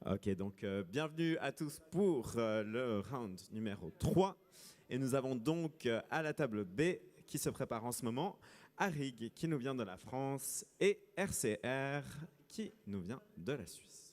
Ok, donc bienvenue à tous pour le round numéro 3. Et nous avons donc à la table B qui se prépare en ce moment, Arig qui nous vient de la France et RCR qui nous vient de la Suisse.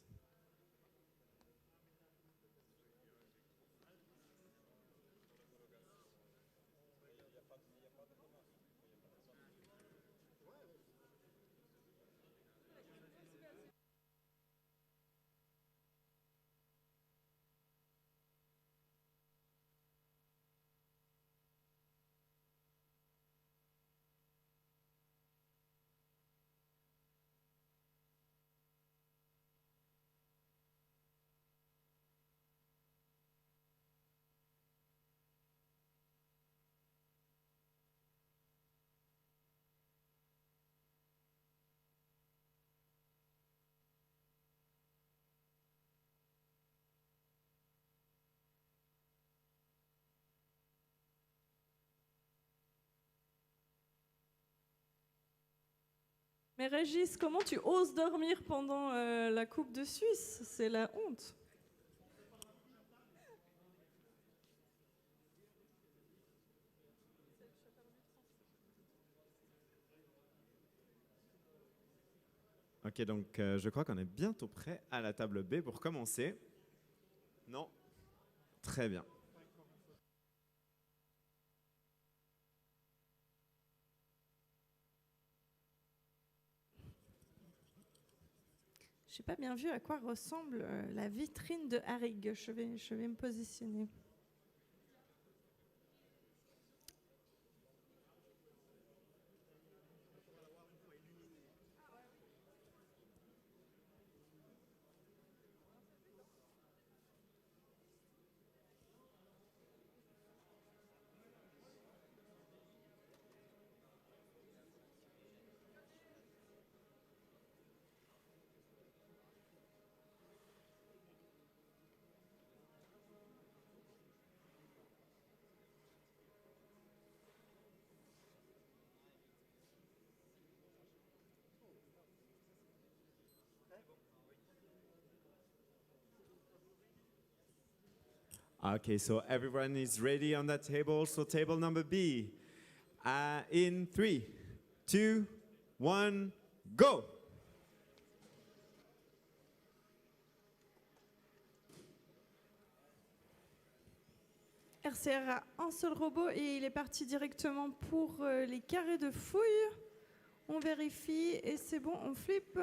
Mais Régis, comment tu oses dormir pendant la Coupe de Suisse? C'est la honte. Ok, donc je crois qu'on est bientôt prêt à la table B pour commencer. Non? Très bien. Je n'ai pas bien vu à quoi ressemble la vitrine de Harig. Je vais me positionner. Okay, so everyone is ready on that table. So table number B. In 3, 2, 1, go! RCR a un seul robot et il est parti directement pour les carrés de fouille. On vérifie et c'est bon, on flippe.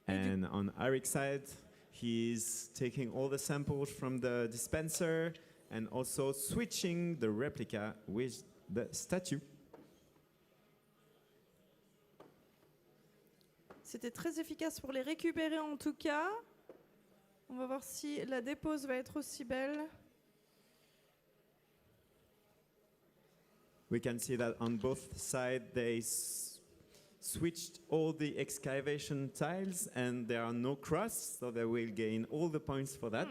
And on Eric's side, he's taking all the samples from the dispenser and also switching the replica with the statue. C'était très efficace pour les récupérer en tout cas. On va voir si la dépose va être aussi belle. We can see that on both sides they switched all the excavation tiles and there are no cross, so they will gain all the points for that.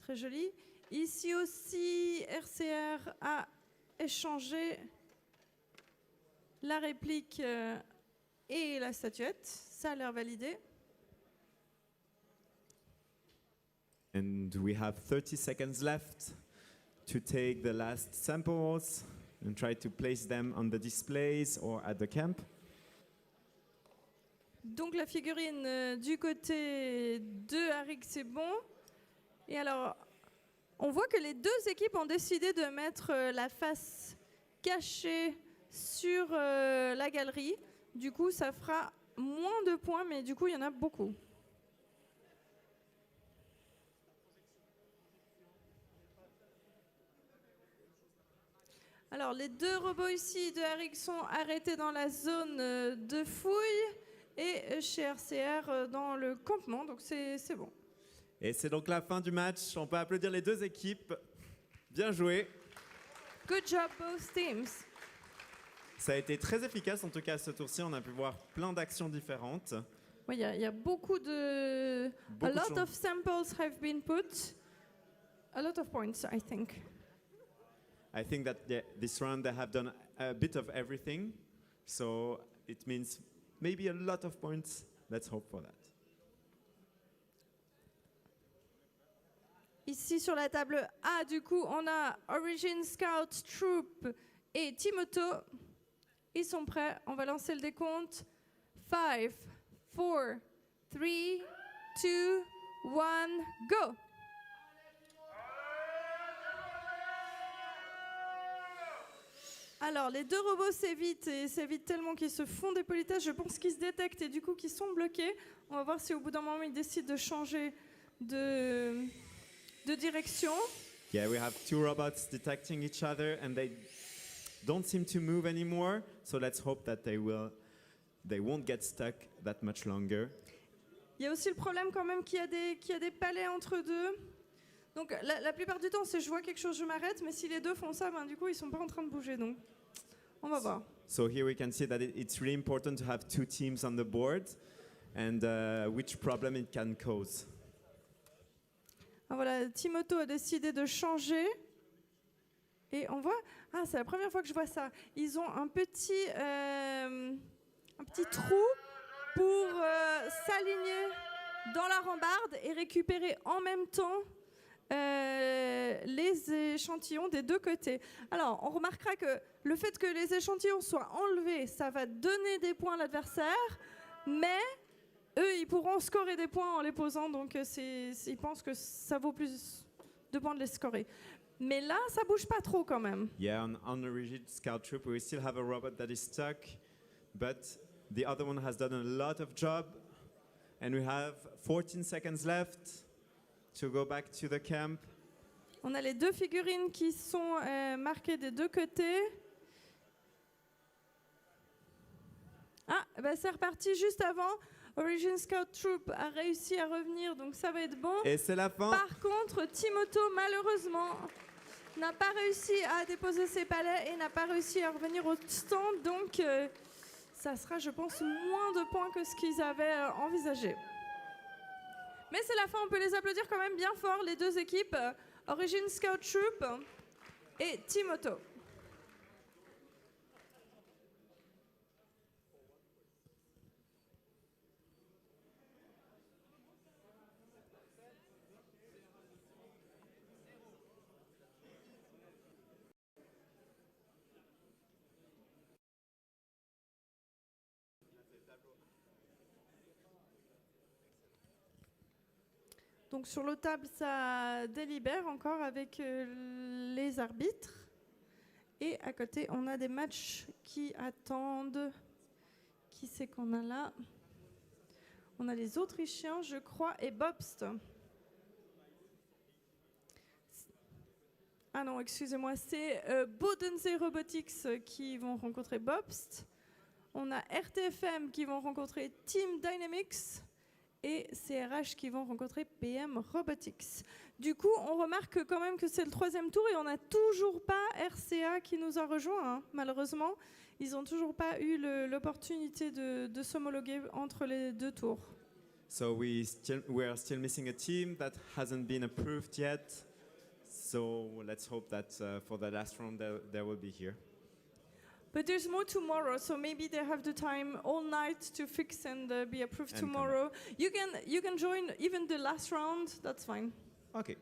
Très joli. Ici aussi, RCR a échangé la réplique et la statuette. Ça a l'air validé. And we have 30 seconds left to take the last samples and try to place them on the displays or at the camp. Donc la figurine du côté de Harig, c'est bon. Et alors, on voit que les deux équipes ont décidé de mettre la face cachée sur la galerie. Du coup, ça fera moins de points, mais du coup, il y en a beaucoup. Alors, les deux robots ici de Harig sont arrêtés dans la zone de fouille et chez RCR dans le campement, donc c'est bon. Et c'est donc la fin du match. On peut applaudir les deux équipes. Bien joué. Good job, both teams. Ça a été très efficace, en tout cas, ce tour-ci. On a pu voir plein d'actions différentes. Oui, il y a beaucoup de... a lot of samples have been put. A lot of points, I think. I think that this round they have done a bit of everything. So it means maybe a lot of points Let's hope for that. Ici sur la table A, du coup, on a Origin Scout Troop et Timoto. Ils sont prêts. On va lancer le décompte. 5, 4, 3, 2, 1, go! Alors, les deux robots s'évitent et s'évitent tellement qu'ils se font des politesses. Je pense qu'ils se détectent et du coup qu'ils sont bloqués. On va voir si au bout d'un moment ils décident de changer de direction. Yeah, we have two robots detecting each other and they don't seem to move anymore. So let's hope that they won't get stuck that much longer. Il y a aussi le problème quand même qu'il y a des palais entre deux. Donc la plupart du temps, c'est je vois quelque chose, je m'arrête. Mais si les deux font ça, ben, du coup, ils sont pas en train de bouger. Donc, on va voir. So here we can see that it's really important to have two teams on the board and which problem it can cause. Ah, voilà, Timoto a décidé de changer. Et on voit... Ah, c'est la première fois que je vois ça. Ils ont un petit trou pour s'aligner dans la rambarde et récupérer en même temps les échantillons des deux côtés. Alors, on remarquera que le fait que les échantillons soient enlevés, ça va donner des points à l'adversaire, mais eux, ils pourront scorer des points en les posant, donc ils pensent que ça vaut plus de points de les scorer. Mais là, ça bouge pas trop quand même. Yeah, on the rigid scout troop, we still have a robot that is stuck, but the other one has done a lot of job, and we have 14 seconds left to go back to the camp. On a les deux figurines qui sont marquées des deux côtés. Ah, bah c'est reparti juste avant. Origin Scout Troop a réussi à revenir, donc ça va être bon. Et c'est la fin. Par contre, Timoto, malheureusement, n'a pas réussi à déposer ses palets et n'a pas réussi à revenir au stand, donc ça sera, je pense, moins de points que ce qu'ils avaient envisagé. Mais c'est la fin, on peut les applaudir quand même bien fort, les deux équipes, Origin Scout Troop et Timoto. Donc sur l'autre table, ça délibère encore avec les arbitres. Et à côté, on a des matchs qui attendent. Qui c'est qu'on a là? On a les Autrichiens, je crois, et Bobst. Ah non, excusez-moi, c'est Bodense Robotics qui vont rencontrer Bobst. On a RTFM qui vont rencontrer Team Dynamics. Et CRH qui vont rencontrer PM Robotics. Du coup, on remarque quand même que c'est le troisième tour et on n'a toujours pas RCA qui nous a rejoint, hein. Malheureusement, ils n'ont toujours pas eu l'opportunité de s'homologuer entre les deux tours. So we are still missing a team that hasn't been approved yet. So let's hope that for the last round they will be here. But there's more tomorrow, so maybe they have the time all night to fix and be approved And tomorrow. You can join even the last round, that's fine. Okay.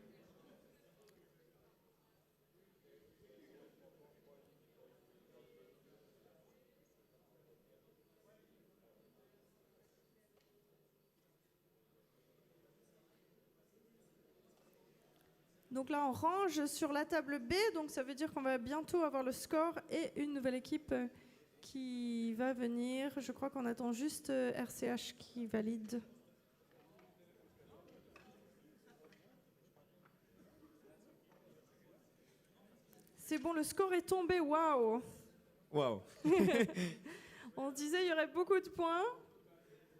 Donc là, on range sur la table B, donc ça veut dire qu'on va bientôt avoir le score et une nouvelle équipe qui va venir. Je crois qu'on attend juste RCH qui valide. C'est bon, le score est tombé, waouh! Wow. On se disait il y aurait beaucoup de points.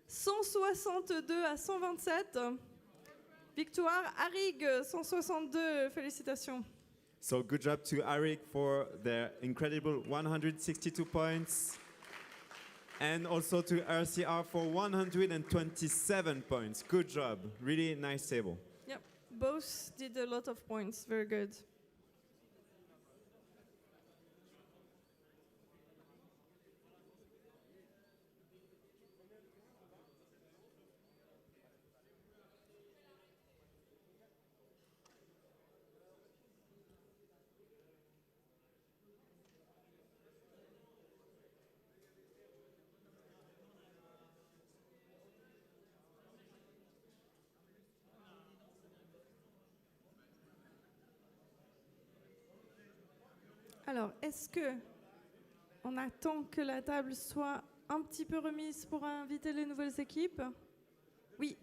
162 à 127. Victoire, Arig, 162, félicitations. So good job to Arik for their incredible 162 points. And also to RCR for 127 points. Good job. Really nice table. Yep, both did a lot of points. Very good. Alors, est-ce que on attend que la table soit un petit peu remise pour inviter les nouvelles équipes? Oui.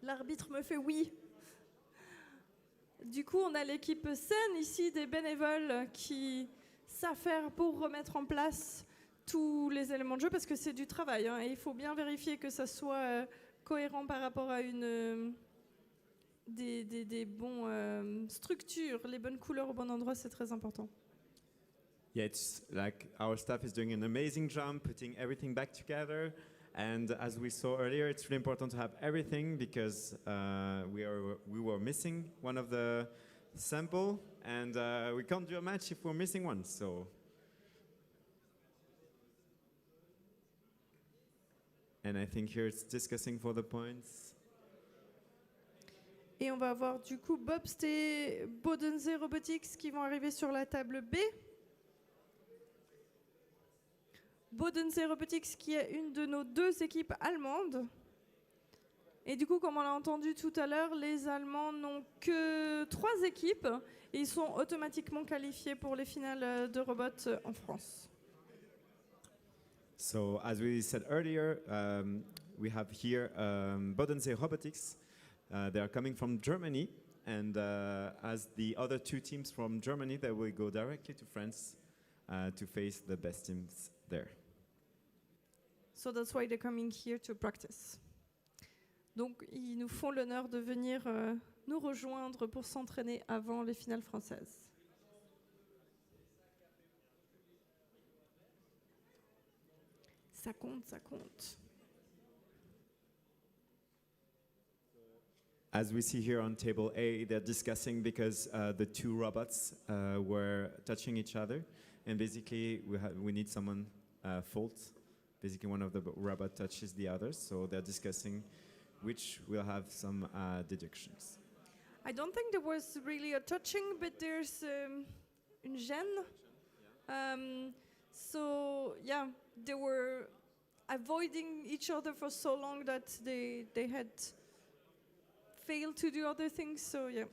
L'arbitre me fait oui. Du coup, on a l'équipe saine ici, des bénévoles qui savent faire pour remettre en place tous les éléments de jeu, parce que c'est du travail, hein, et il faut bien vérifier que ça soit cohérent par rapport à des bonnes structures, les bonnes couleurs au bon endroit, c'est très important. Yeah, it's like our staff is doing an amazing job putting everything back together. And as we saw earlier, it's really important to have everything because we were missing one of the sample, and we can't do a match if we're missing one. So, and I think here it's discussing for the points. Et on va avoir du coup Bobst et Bodense Robotics qui vont arriver sur la table B. Bodense Robotics qui est une de nos deux équipes allemandes. Et du coup, comme on l'a entendu tout à l'heure, les Allemands n'ont que 3 équipes et ils sont automatiquement qualifiés pour les finales de robots en France. So, as we said earlier, we have here Bodense Robotics. They are coming from Germany, and as the other 2 teams from Germany, they will go directly to France to face the best teams there. So that's why they're coming here to practice. Donc, ils nous font l'honneur de venir nous rejoindre pour s'entraîner avant les finales françaises. Ça compte, ça compte. As we see here on table A, they're discussing because the 2 robots were touching each other, and basically we need someone fault. Basically, one of the robot touches the others, so they're discussing which will have some deductions. I don't think there was really a touching, but there's une gêne. So yeah, they were avoiding each other for so long that they had failed to do other things. So yeah.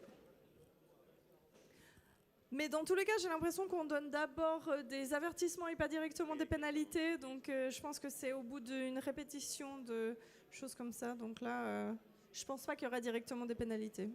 Mais dans tous les cas, j'ai l'impression qu'on donne d'abord des avertissements et pas directement des pénalités. Donc je pense que c'est au bout d'une répétition de choses comme ça. Donc là, je pense pas qu'il y aura directement des pénalités.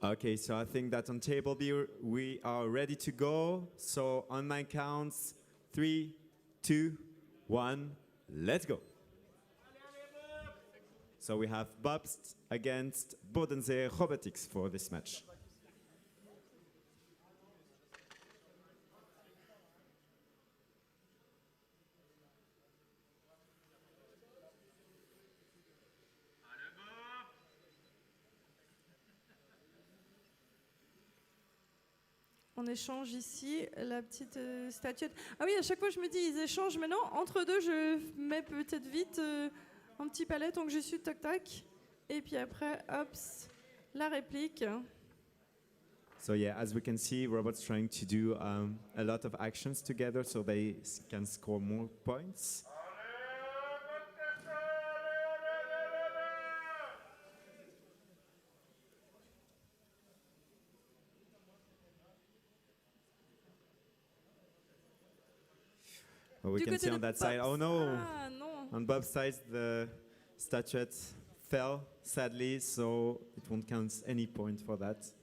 Okay, so I think that on table B we are ready to go. So on my counts, 3, 2, 1, let's go. So we have Bobst against Bodense Robotics for this match. On échange ici la petite statuette. Ah oui, à chaque fois je me dis ils échangent, mais non, entre deux je mets peut-être vite un petit palais tant que je suis tac tac. Et puis après, hop, la réplique. So yeah, as we can see, robots trying to do a lot of actions together so they can score more points. Well, we Du can côté see de on that side. Oh no! Ah non. On Bob's side, the statuette fell, sadly, so it won't count any point for that.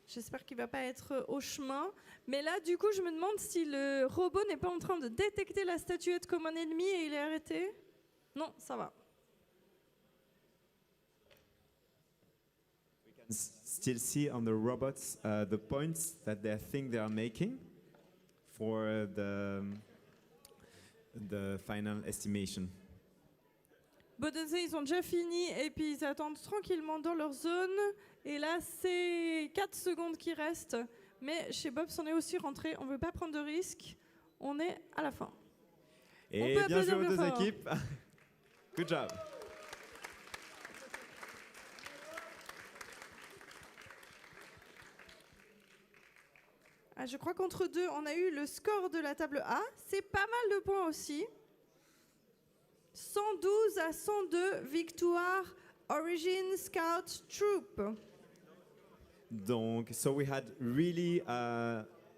J'espère qu'il va pas être au chemin. Mais là, du coup, je me demande si le robot n'est pas en train de détecter la statuette comme un ennemi et il est arrêté. Non, ça va. We can still see on the robots the points that they think they are making for the final estimation. Bodense, ils ont déjà fini et puis ils attendent tranquillement dans leur zone. Et là, c'est 4 secondes qui restent. Mais chez Bobs, on est aussi rentré. On ne veut pas prendre de risques. On est à la fin. Et bien joué aux deux équipes. Good job. Ah, je crois qu'entre deux, on a eu le score de la table A. C'est pas mal de points aussi. 112 à 102, victoire Origin Scout Troop. Donc, so we had really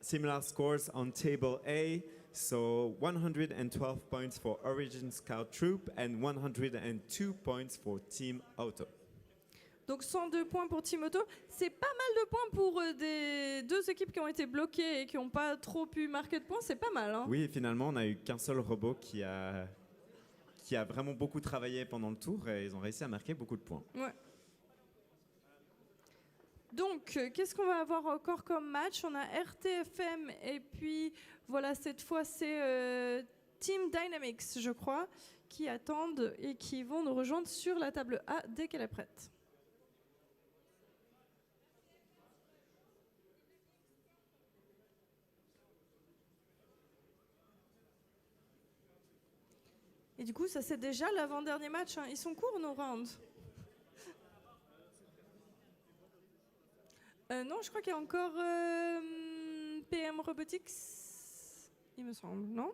similar scores on table A. So 112 points for Origin Scout Troop and 102 points for Team Auto. Donc 102 points pour Team Auto. C'est pas mal de points pour des deux équipes qui ont été bloquées et qui n'ont pas trop pu marquer de points. C'est pas mal. Hein. Oui, finalement, on n'a eu qu'un seul robot qui a vraiment beaucoup travaillé pendant le tour et ils ont réussi à marquer beaucoup de points. Ouais. Donc, qu'est-ce qu'on va avoir encore comme match? On a RTFM et puis, voilà, cette fois, c'est Team Dynamics, je crois, qui attendent et qui vont nous rejoindre sur la table A dès qu'elle est prête. Et du coup, ça c'est déjà l'avant-dernier match. Hein. Ils sont courts nos rounds. Non, je crois qu'il y a encore PM Robotics, il me semble, non?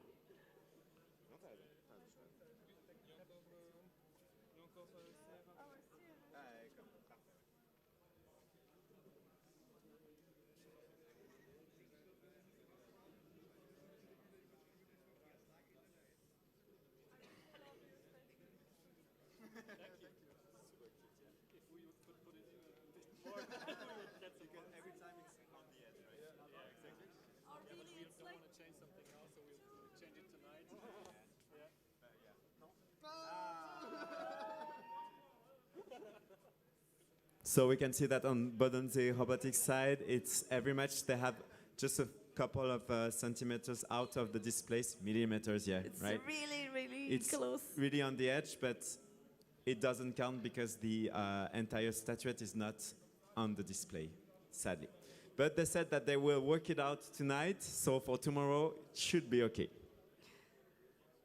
So we can see that on Bodensee Robotics side, it's every match they have just a couple of centimeters out of the displays, millimeters, yeah, It's right? really It's close. really on the edge, but it doesn't count because the entire statuette is not on the display, sadly. But they said that they will work it out tonight, so for tomorrow, it should be okay.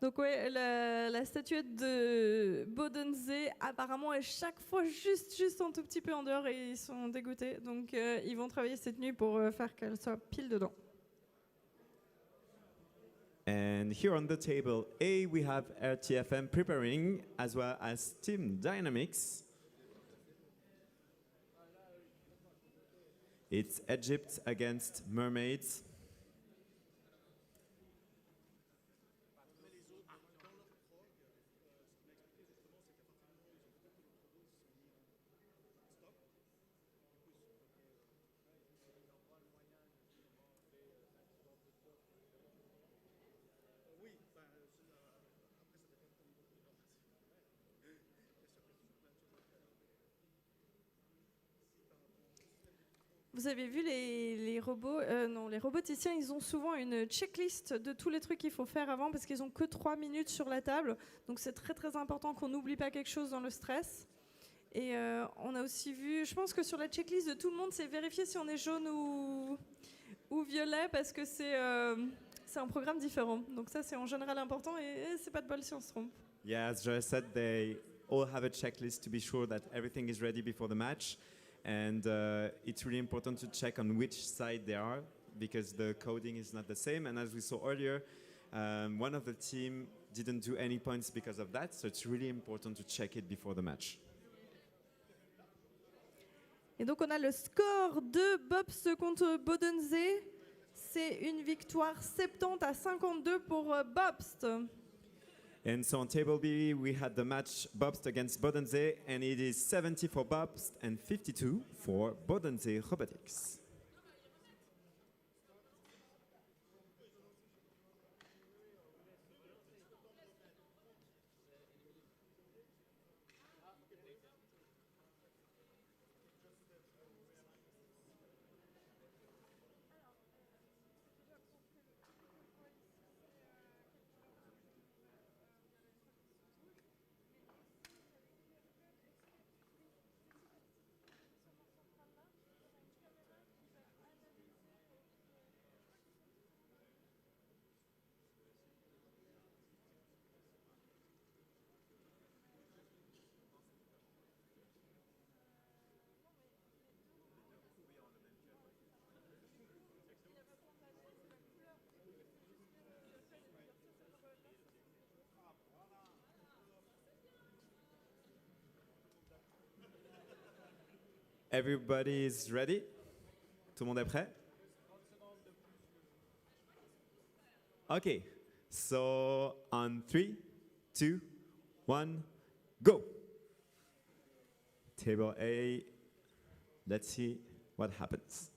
Donc ouais, la statuette de Bodensee apparemment est chaque fois juste un tout petit peu en dehors et ils sont dégoûtés. Donc ils vont travailler cette nuit pour faire qu'elle soit pile dedans. And here on the table A, we have RTFM preparing, as well as Team Dynamics. It's Egypt against Mermaids. Vous avez vu les robots, non, les roboticiens, ils ont souvent une checklist de tous les trucs qu'il faut faire avant parce qu'ils ont que 3 minutes sur la table. Donc c'est très important qu'on n'oublie pas quelque chose dans le stress. Et on a aussi vu, je pense que sur la checklist de tout le monde, c'est vérifier si on est jaune ou violet parce que c'est un programme différent. Donc ça, c'est en général important et c'est pas de bol si on se trompe. Yeah, as Joe said, they all have a checklist to be sure that everything is ready before the match. And it's really important to check on which side they are because the coding is not the same. And as we saw earlier, one of the team didn't do any points because of that. So it's really important to check it before the match. Et donc on a le score de Bobst contre Bodensee. C'est une victoire 70 à 52 pour Bobst. And so on table B, we had the match Bobst against Bodensee, and it is 70 for Bobst and 52 for Bodensee Robotics. Everybody is ready? Tout le monde est prêt? Okay, so on 3, 2, 1, go! Table A, let's see what happens.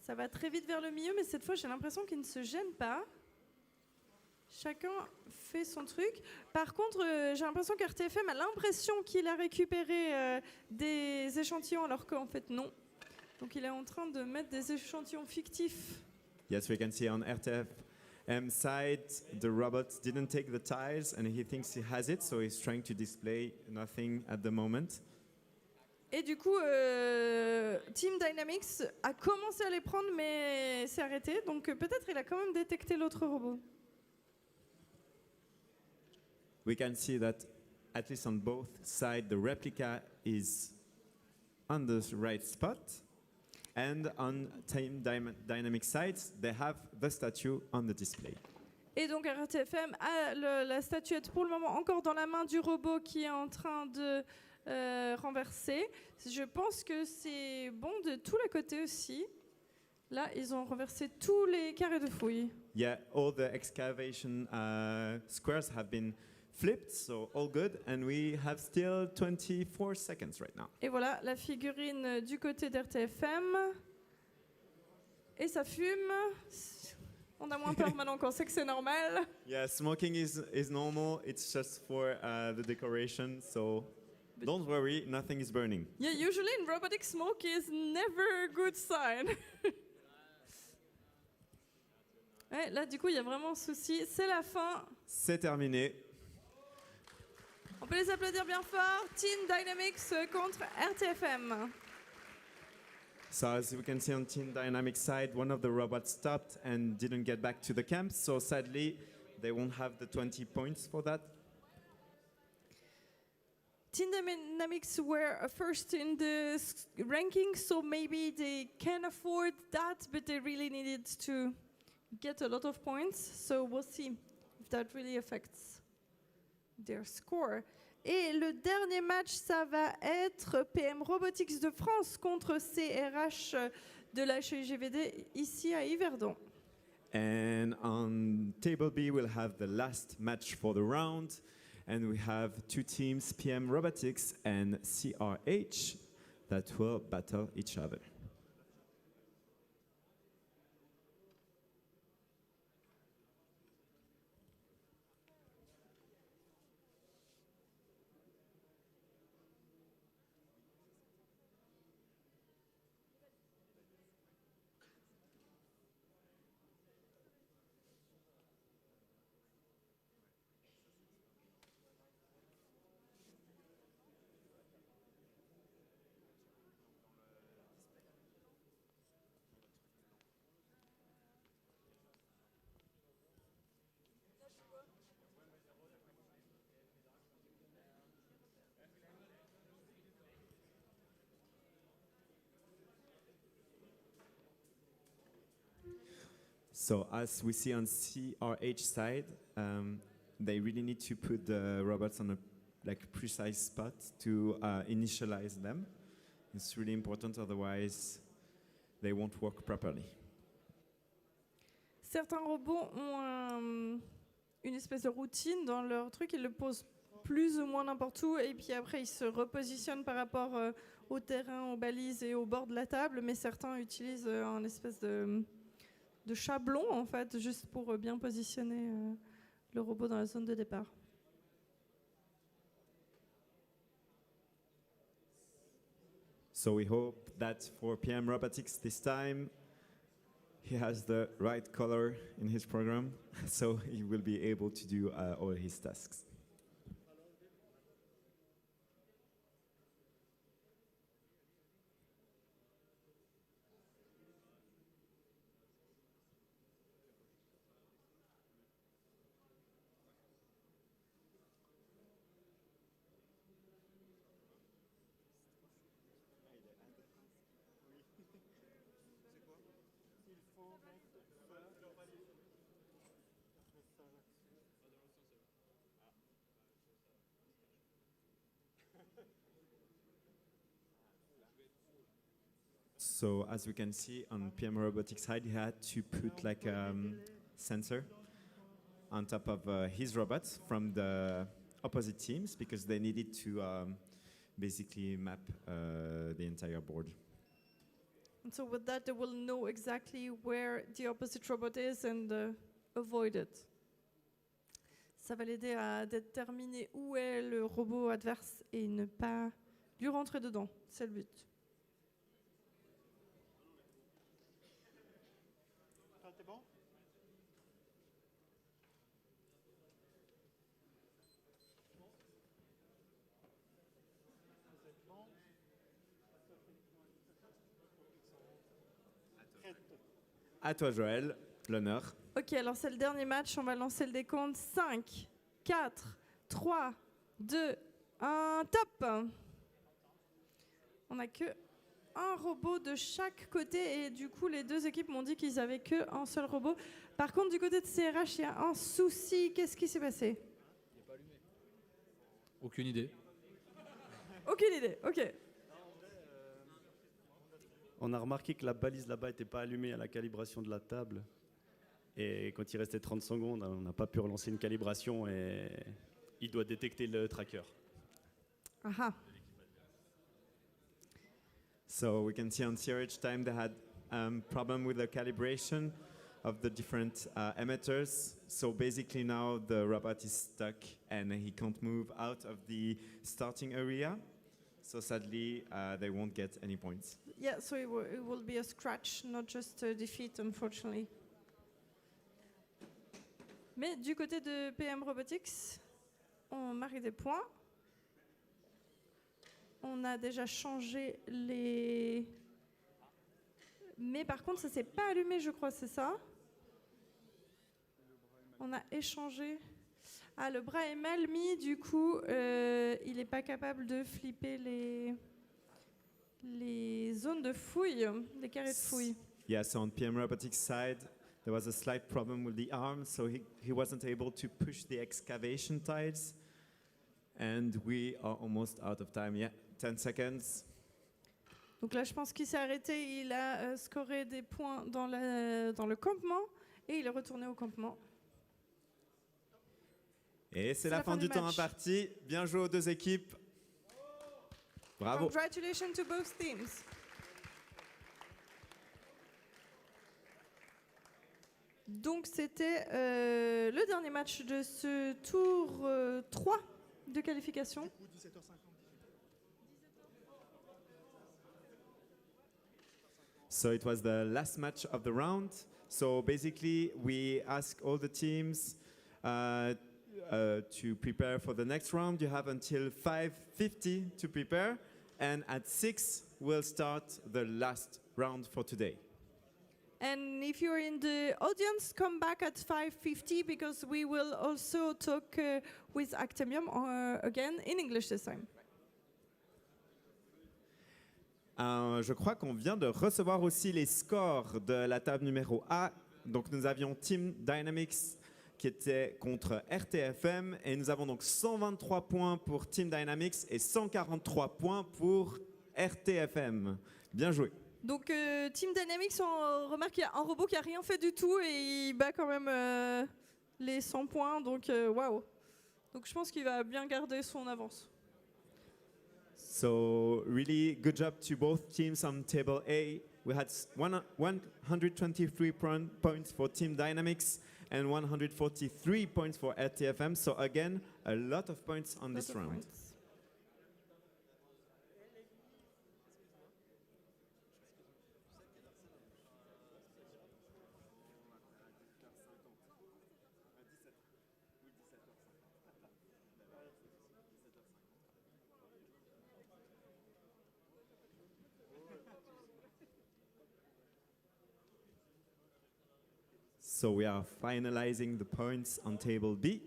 Ça va très vite vers le milieu, mais cette fois, j'ai l'impression qu'ils ne se gênent pas. Chacun fait son truc. Par contre, j'ai l'impression qu'RTFM a l'impression qu'il a récupéré des échantillons, alors qu'en fait, non. Donc, il est en train de mettre des échantillons fictifs. Yes, we can see on RTFM side, the robot didn't take the tiles and he thinks he has it, so he's trying to display nothing at the moment. Et du coup, Team Dynamics a commencé à les prendre, mais s'est arrêté. Donc, peut-être il a quand même détecté l'autre robot. We can see that at least on both sides, the replica is on the right spot. And on Team Dynamic sides, they have the statue on the display. Et donc RTFM a la statuette pour le moment encore dans la main du robot qui est en train de renverser. Je pense que c'est bon de tous les côtés aussi. Là, ils ont renversé tous les carrés de fouilles. Yeah, all the excavation squares have been flipped, so all good. And we have still 24 seconds right now. Et voilà, la figurine du côté d'RTFM. Et ça fume. On a moins peur maintenant qu'on sait que c'est normal. Yeah, smoking is normal. It's just for the decoration, so don't worry, nothing is burning. Yeah, usually in robotics, smoke is never a good sign. Ouais, là, du coup, il y a vraiment un souci. C'est la fin. C'est terminé. On peut les applaudir bien fort. Team Dynamics contre RTFM. So as we can see on Team Dynamics side, one of the robots stopped and didn't get back to the camp. So sadly, they won't have the 20 points for that. Team Dynamics were first in the ranking, so maybe they can afford that, but they really needed to get a lot of points. So we'll see if that really affects their score. Et le dernier match, ça va être PM Robotics de France contre CRH de la HGVD ici à Yverdon. And on table B, we'll have the last match for the round. And we have two teams, PM Robotics and CRH, that will battle each other. So as we see on CRH side, they really need to put the robots on a precise spot to initialize them. It's really important, otherwise they won't work properly. Certains robots ont une espèce de routine dans leur truc, ils le posent plus ou moins n'importe où, et puis après ils se repositionnent par rapport au terrain, aux balises et au bord de la table, mais certains utilisent un espèce de chablon en fait, juste pour bien positionner le robot dans la zone de départ. So we hope that for PM Robotics this time, he has the right color in his program, so he will be able to do all his tasks. So as we can see on PM Robotics side, he had to put like a sensor on top of his robots from the opposite teams because they needed to basically map the entire board. And so with that, they will know exactly where the opposite robot is and avoid it. Ça va l'aider à déterminer où est le robot adverse et ne pas lui rentrer dedans. C'est le but. C'est bon? À toi Joël, l'honneur. Ok, alors c'est le dernier match. On va lancer le décompte. 5, 4, 3, 2, 1, top! On n'a que un robot de chaque côté et du coup les deux équipes m'ont dit qu'ils avaient qu'un seul robot. Par contre du côté de CRH il y a un souci. Qu'est-ce qui s'est passé? Aucune idée. Aucune idée, ok. On a remarqué que la balise là-bas n'était pas allumée à la calibration de la table. Et quand il restait 30 secondes, on n'a pas pu relancer une calibration et il doit détecter le tracker. Aha. So we can see on CRH time they had problem with the calibration of the different emitters. So basically now the robot is stuck and he can't move out of the starting area. So sadly they won't get any points. Yeah, so it will be a scratch, not just a defeat, unfortunately. Mais du côté de PM Robotics, on marque des points. On a déjà changé les... Mais par contre, ça ne s'est pas allumé, je crois, c'est ça? On a échangé... Ah, le bras est mal mis, du coup, il n'est pas capable de flipper les zones de fouille, les carrés de fouille. Yeah, so on PM Robotics side, there was a slight problem with the arm, so he wasn't able to push the excavation tiles. And we are almost out of time. Yeah, 10 seconds. Donc là, je pense qu'il s'est arrêté, il a scoré des points dans le campement et il est retourné au campement. Et c'est la fin du temps imparti. Bien joué aux deux équipes. Bravo. Congratulations to both teams. Donc c'était le dernier match de ce tour 3 de qualification. So it was the last match of the round. So basically, we ask all the teams to prepare for the next round. You have until 5:50 to prepare, and at 6 we'll start the last round for today. And if you're in the audience, come back at 5:50 because we will also talk with Actemium again in English this time. Je crois qu'on vient de recevoir aussi les scores de la table numéro A. Donc nous avions Team Dynamics qui était contre RTFM et nous avons donc 123 points pour Team Dynamics et 143 points pour RTFM. Bien joué. Donc Team Dynamics, on remarque qu'il y a un robot qui a rien fait du tout et il bat quand même les 100 points. Donc waouh. Donc je pense qu'il va bien garder son avance. So really good job to both teams on table A. We had 123 points for Team Dynamics and 143 points for RTFM. So again, a lot of points on this round. So we are finalizing the points on table B.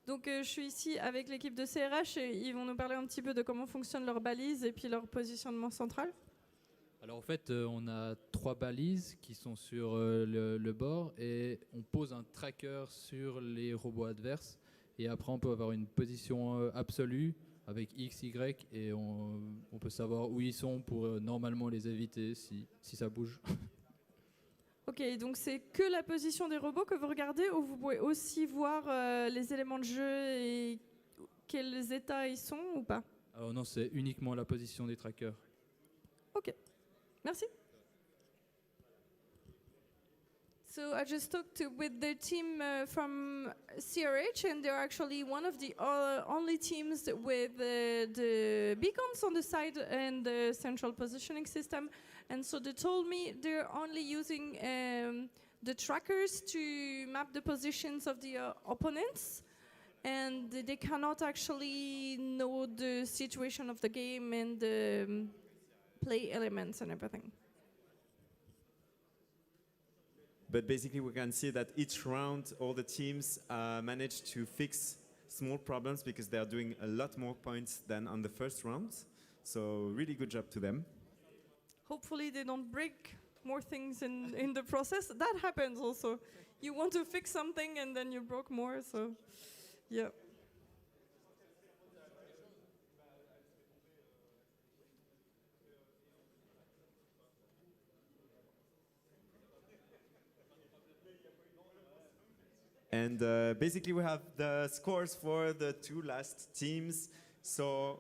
Donc je suis ici avec l'équipe de CRH et ils vont nous parler un petit peu de comment fonctionnent leurs balises et puis leur positionnement central. Alors en fait, on a 3 balises qui sont sur le bord et on pose un tracker sur les robots adverses. Et après, on peut avoir une position absolue avec X, Y et on peut savoir où ils sont pour normalement les éviter si ça bouge. Ok, donc c'est que la position des robots que vous regardez ou vous pouvez aussi voir les éléments de jeu et quels états ils sont ou pas? Alors non, c'est uniquement la position des trackers. Ok, merci. So I just talked with the team from CRH, and they're actually one of the only teams with the beacons on the side and the central positioning system. And so they told me they're only using the trackers to map the positions of the opponents, and they cannot actually know the situation of the game and the play elements and everything. But basically, we can see that each round, all the teams manage to fix small problems because they are doing a lot more points than on the first round. So really good job to them. Hopefully they don't break more things in the process. That happens also. You want to fix something and then you broke more, so yeah. And basically, we have the scores for the 2 last teams. So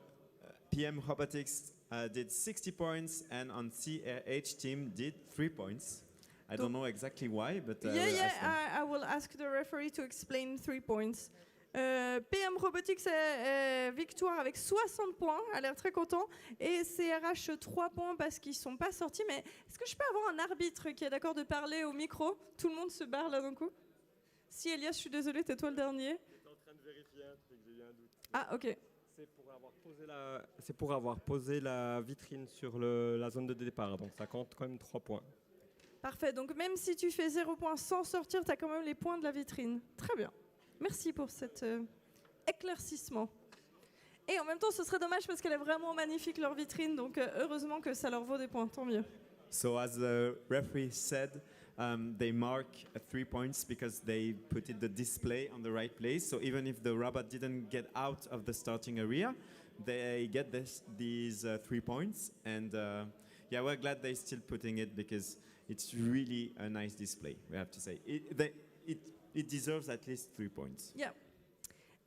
PM Robotics did 60 points, and on CRH team did 3 points. I don't know exactly why, but we'll ask them. I will ask the referee to explain 3 points. PM Robotics victoire avec 60 points, a l'air très content, et CRH 3 points parce qu'ils sont pas sortis. Mais est-ce que je peux avoir un arbitre qui est d'accord de parler au micro? Tout le monde se barre là d'un coup. Si Elias, je suis désolée, t'es toi le dernier. J'étais en train de vérifier un truc, j'ai eu un doute. Ah, ok. C'est pour avoir posé la vitrine sur la zone de départ, donc ça compte quand même 3 points. Parfait, donc même si tu fais 0 points sans sortir, t'as quand même les points de la vitrine. Très bien. Merci pour cet éclaircissement. Et en même temps, ce serait dommage parce qu'elle est vraiment magnifique, leur vitrine, donc heureusement que ça leur vaut des points, tant mieux. So as the referee said, they mark 3 points because they put the display on the right place. So even if the robot didn't get out of the starting area, they get these 3 points. And yeah, we're glad they're still putting it because it's really a nice display, we have to say. It deserves at least 3 points. Yeah.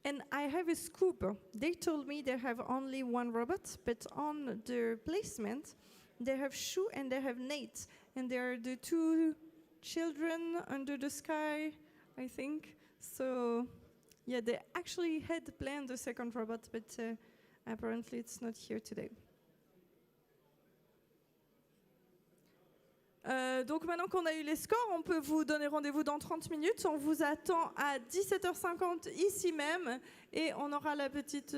And I have a scoop. They told me they have only 1 robot, but on the placement, they have Shu and they have Nate. And they are the 2 children under the sky, I think. So, yeah, they actually had planned the second robot, but apparently it's not here today. Donc maintenant qu'on a eu les scores, on peut vous donner rendez-vous dans 30 minutes. On vous attend à 17h50 ici même et on aura la petite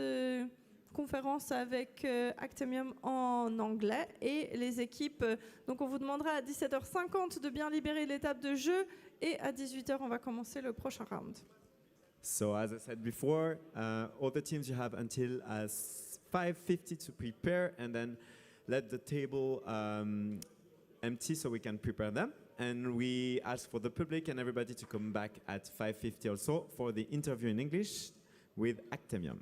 conférence avec Actemium en anglais et les équipes. Donc on vous demandera à 17h50 de bien libérer les tables de jeu et à 18h on va commencer le prochain round. So as I said before, all the teams you have until 5:50 to prepare and then let the table empty so we can prepare them. And we ask for the public and everybody to come back at 5:50 also for the interview in English with Actemium.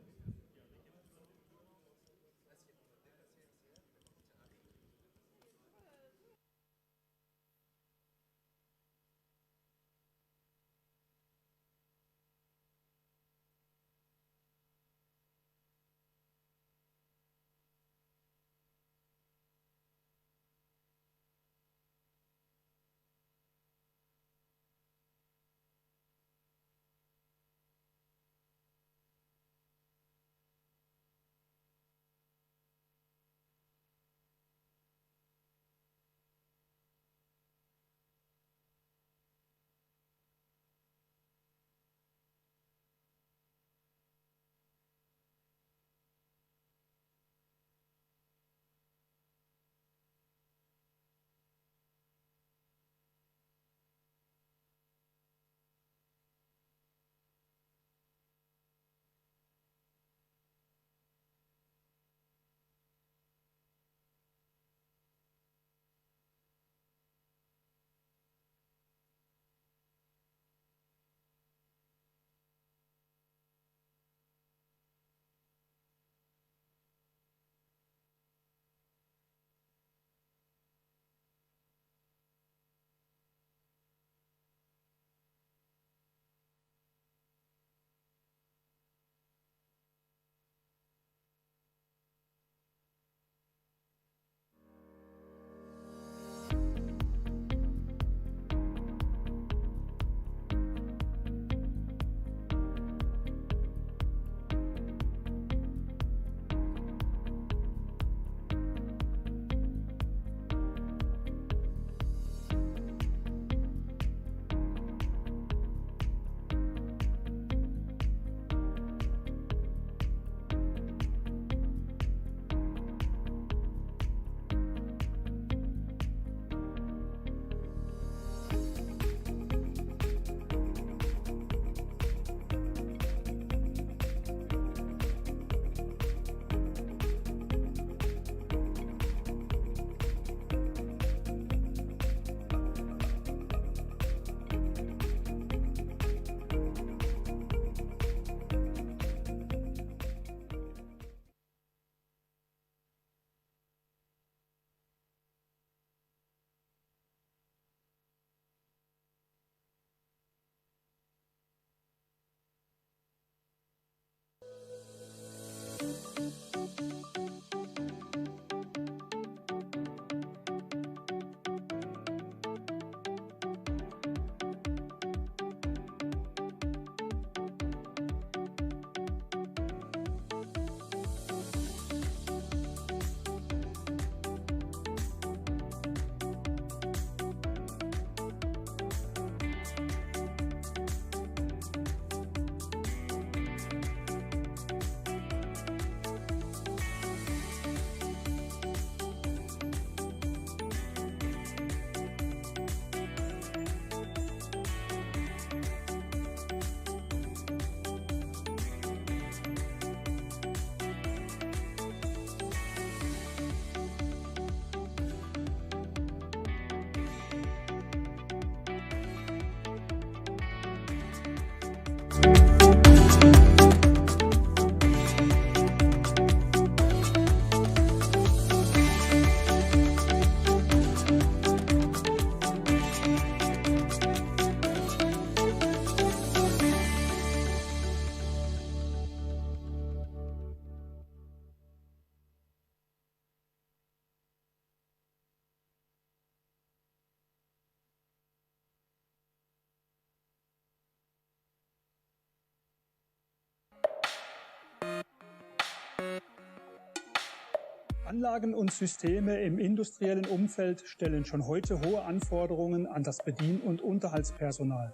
Anlagen und Systeme im industriellen Umfeld stellen schon heute hohe Anforderungen an das Bedien- und Unterhaltspersonal.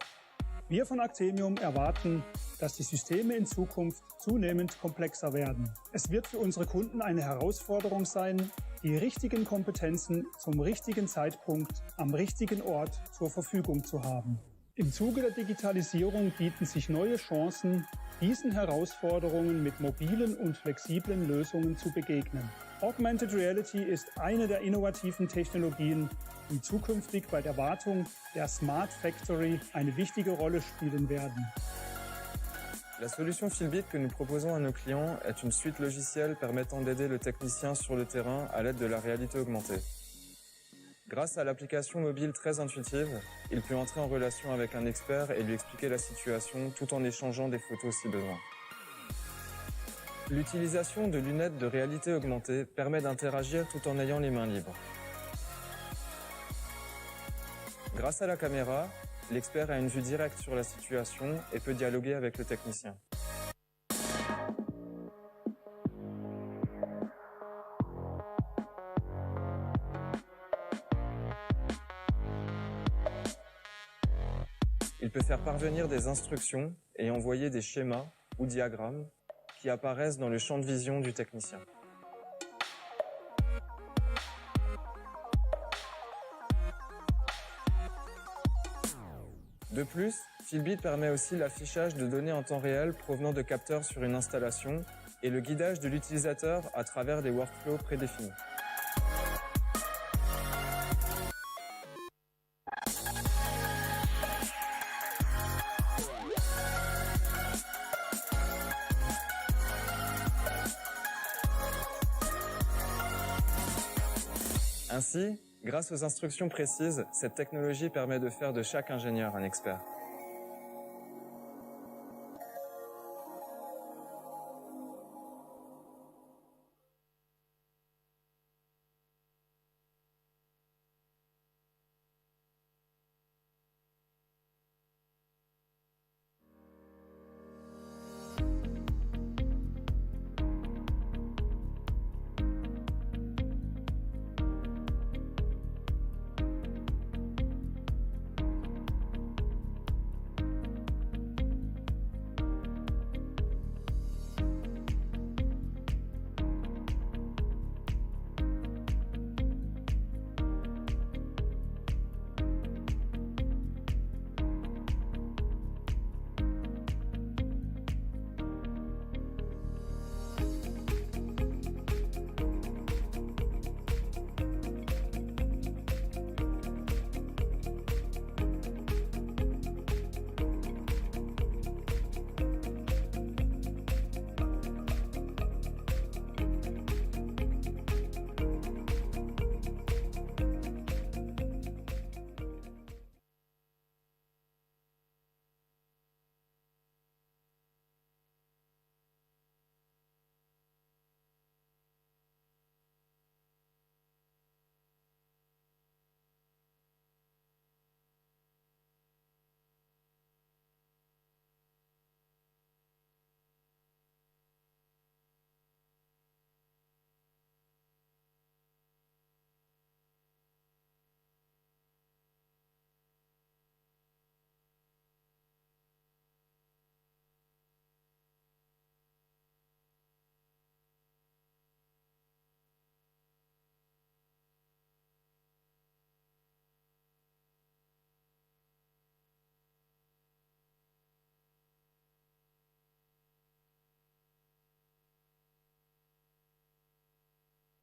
Wir von Actemium erwarten, dass die Systeme in Zukunft zunehmend komplexer werden. Es wird für unsere Kunden eine Herausforderung sein, die richtigen Kompetenzen zum richtigen Zeitpunkt am richtigen Ort zur Verfügung zu haben. Im Zuge der Digitalisierung bieten sich neue Chancen, diesen Herausforderungen mit mobilen und flexiblen Lösungen zu begegnen. Augmented Reality ist eine der innovativen Technologien, die zukünftig bei der Wartung der Smart Factory eine wichtige Rolle spielen werden. La solution Philbit que nous proposons à nos clients est une suite logicielle permettant d'aider le technicien sur le terrain à l'aide de la réalité augmentée. Grâce à l'application mobile très intuitive, il peut entrer en relation avec un expert et lui expliquer la situation tout en échangeant des photos si besoin. L'utilisation de lunettes de réalité augmentée permet d'interagir tout en ayant les mains libres. Grâce à la caméra, l'expert a une vue directe sur la situation et peut dialoguer avec le technicien. Il peut faire parvenir des instructions et envoyer des schémas ou diagrammes qui apparaissent dans le champ de vision du technicien. De plus, Philbit permet aussi l'affichage de données en temps réel provenant de capteurs sur une installation et le guidage de l'utilisateur à travers des workflows prédéfinis. Ainsi, grâce aux instructions précises, cette technologie permet de faire de chaque ingénieur un expert.